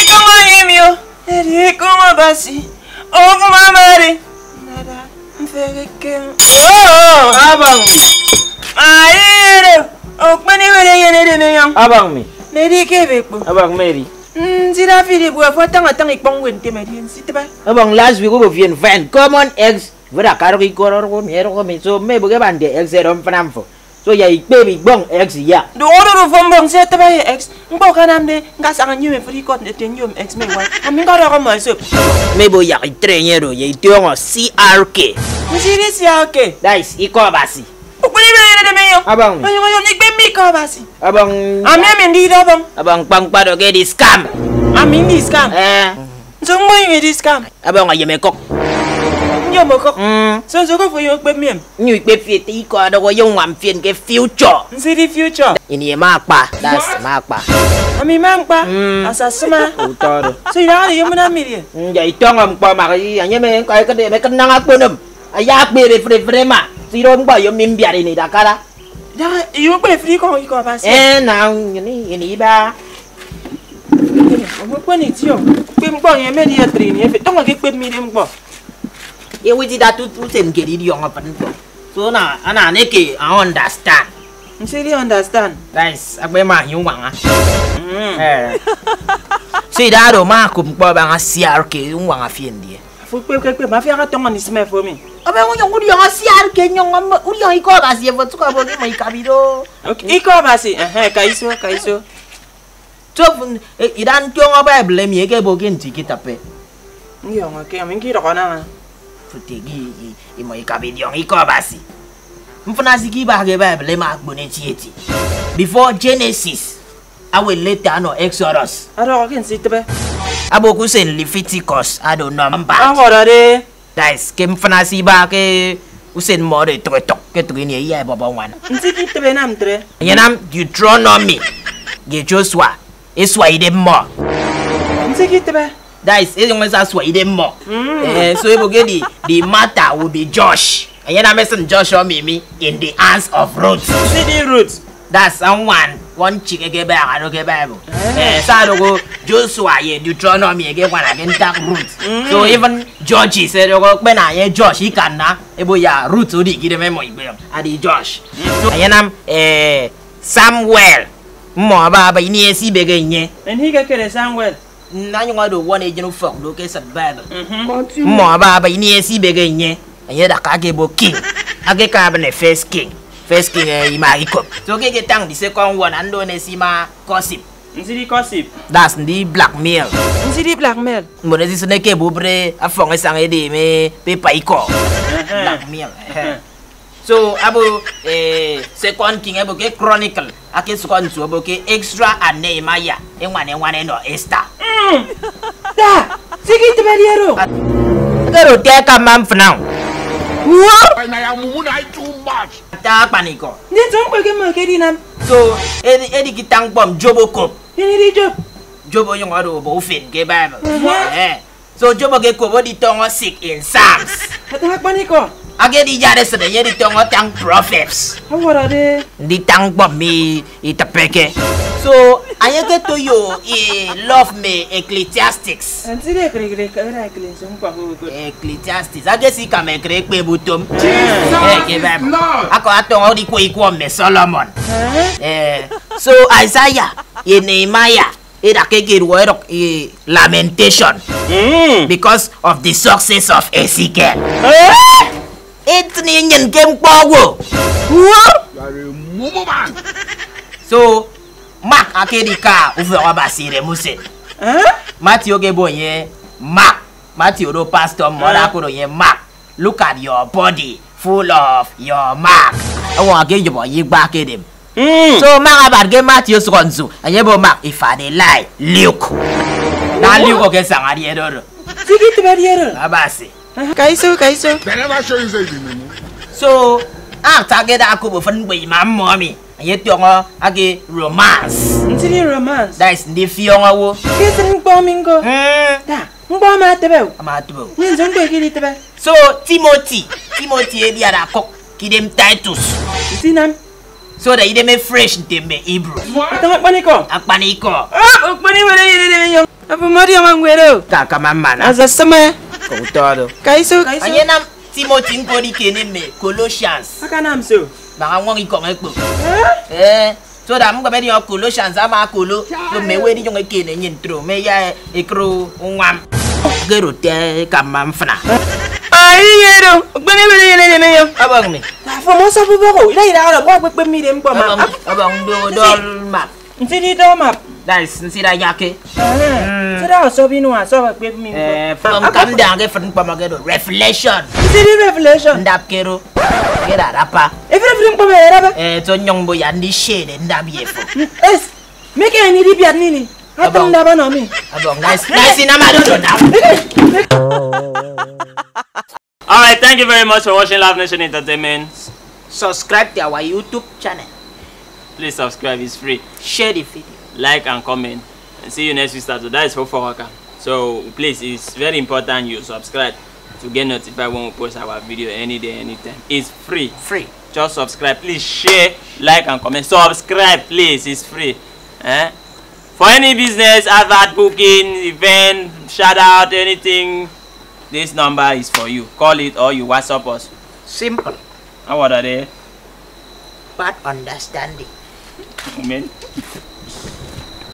como yemio, eri como basi, ofu mamari. Nada, mfeke. Oh, abang. Aire, okmani wele yene de yang. Abang mi. Nedi kebepo. Abang Mary. Sila fili buat tang ipong wente median situ ba. Abang last week we vian fan common eggs. Vera karo ki koror ko mero ko mi so me buge bande eggs erom fanamfo. So ya baby bong eggs ya. Do order from set ba ex. Mbo kanam de ngasang nyume free code de nyum ex me wa. Amin ka ro mo sup. Me bo ya ki trenyero ya tiongo CRK. Musiri CRK. Dais iko basi. Ukuni be de me yo. Abang. Ayo ni be mi ka basi. Abang. Ami ndi do bang. Abang pangpado ke di scam. Ami di scam. Jongmo ngi di scam. Abang ayeme kok. Yo mo kok. So ko fo yo be miem. Nyu pe fit iko ado ko yung wam fien ke future. Musiri future. Ini makpa. Das makpa. Ami mangpa. Asasma. Utoro. So ya yo mo na mi. Ya itongo mpa maki anyeme kai ka de me kenang apunum. Ayak be refre ma. Siro mpa yo mimbiari ni dakara. Ya yo be free ko iko basi. Now ini ba. Mo ko ni ti o. Pe mpo yen me di atri ni e fe. Tongo ke pe mi de mpo. Ye witi da tu sen ke di yong apan ko. So na ana ne ke I understand. Musiri understand. Guys, agbe ma yung wanga. Si da do ma ko mpo ba nga CRK yung wanga fien die. Fu pe ma fi aka tongo ni sme fo mi. Abe ngo yung uri nga CRK nyong am uri yang iko ba si e fotu ka bo ke mai kabido. Okay, iko basi. Kaiso. So idan tiongo ba blame ye ke bo ke ntiki tape. Ngiyo ngake amingi ro kana. Futigi imo ikabido yung iko basi. Mfuna siki ba ke ba blame agbone tieti. Before Genesis, awe later no Exodus. Aro ken sitbe. Abo ku sen Leviticus ado number. Ahora de. Guys, ke mfuna si ba ke usen more tok ke tugini ya baba wan. Nsiki tebe nam tre. Yanam Deuteronomy. Ge Joshua. Eswa ide mo. Nsiki tebe. Guys, e yung sa swa ide mo. So ebo ke the matter will be Josh. Yanam mesen Joshua mimi in the hands of Ruth. City roots. That's someone one chick ke ba ado ke ba bo. Sa do go Joshua ye Deuteronomy ke wan again tak Ruth. So even George said go be na ye Josh ikana ebo ya Ruth odi gide memo ibe. Adi Josh. So ayanam Samuel mo ba ini esi be ke nye. And he ga kere Samuel. Na nyo do one agent for do ke sa Bible. Mo ba ini esi be ke nye. Aya da ka ke bo king. Age ka ba ne first king. First king Imariko. So ke tang the second one ando ne sima gossip. Nsiri gossip. That's the blackmail. Nsiri blackmail. Mo ne sine ke bubre afong sang ede me pe paiko. Blackmail. So abo second king abo ke chronicle. Ake second so abo ke extra and Nehemiah. Enwane no Esther. Da. Siki tebe diero. Agaro te ka mam fnao. What? I am too much. Ta paniko. Ni jompo ke mo ke dinam. So edi kitang bom Joboko. Ini di job. Jobo yung ado bo fin ke Bible. So Jobo ke ko body tongo sick in Psalms. Hak paniko. Age di jare sede ye di tongo tang prophets. Ahora de. Di tang bom mi itapeke. So ayake to yo love me Ecclesiastics. Nsiri kre kara kle jompo ko. Ecclesiastics. Age si kame kre pe butum. Ke Bible. Lord. Ako atongo di ko me Solomon. So Isaiah, Nehemiah, lamentation because of the success of Ezekiel. It's Indian game power. So Mark akedika uvera basire muse. Matthew gebonye Mark. Matthew do pastor mora ko ye Mark. Look at your body full of your mark. I want to get you boy back at him. So Mark about get Matthew skonzu. Ayebo Mark if I dey lie Luke. Na Luke okay sang adi edo. Siki tebe diero. Abasi. Kaiso. They never show you say the So after get that couple fun with my mommy. Ayet yongo age romance. Nsiri romance. That is the fiongo wo. Kesin bomingo. Da. Mbo ma tebe. Amatubo. Ni jompo ke tebe. So Timothy ebi ada kok kidem Titus. Sinam. So that you make fresh in me Hebrew. Tengok pani ko. Akpaniko. Pani mana yang apa mari yang ngwero. Kaka mamana. Asa sama. Kau tahu. Kaiso. Anya nam Timothy ko di kene me Colossians. Aka nam so. Baka wong iko ngekpo. So that mo kabedi o Colossians ama kolo. So me we di jong kene nyintro. Me ya ekro ngam. Gero te kamam fna. Ai yero. Pani mana yang. Abang ni. Fa mo sa bubo ko. Ila ila ba pe mi dem pa ma. Abang dol map. Nsidi do map. Nice, nsida yake. Sira so binu so ba pe mi. From come down ke fun pa magedo. Revelation. Nsidi revelation. Ndap kero. Kera rapa. Everything pa mera ba. To nyong bo yandi shade ndap yefo. Es. Make any di biat nini. Hatam ndaba no mi. Abang nice na madodo now. Alright, thank you very much for watching Live Nation Entertainment. Subscribe to our YouTube channel. Please subscribe, it's free. Share the video. Like and comment. And see you next week Saturday. That is for Waka. So please, it's very important you subscribe to get notified when we post our video any day, anytime. It's free. Free. Just subscribe. Please share, like and comment. Subscribe, please. It's free. For any business, advert booking, event, shout out, anything, this number is for you. Call it or you WhatsApp us. Simple. What are they? But understanding. Amen.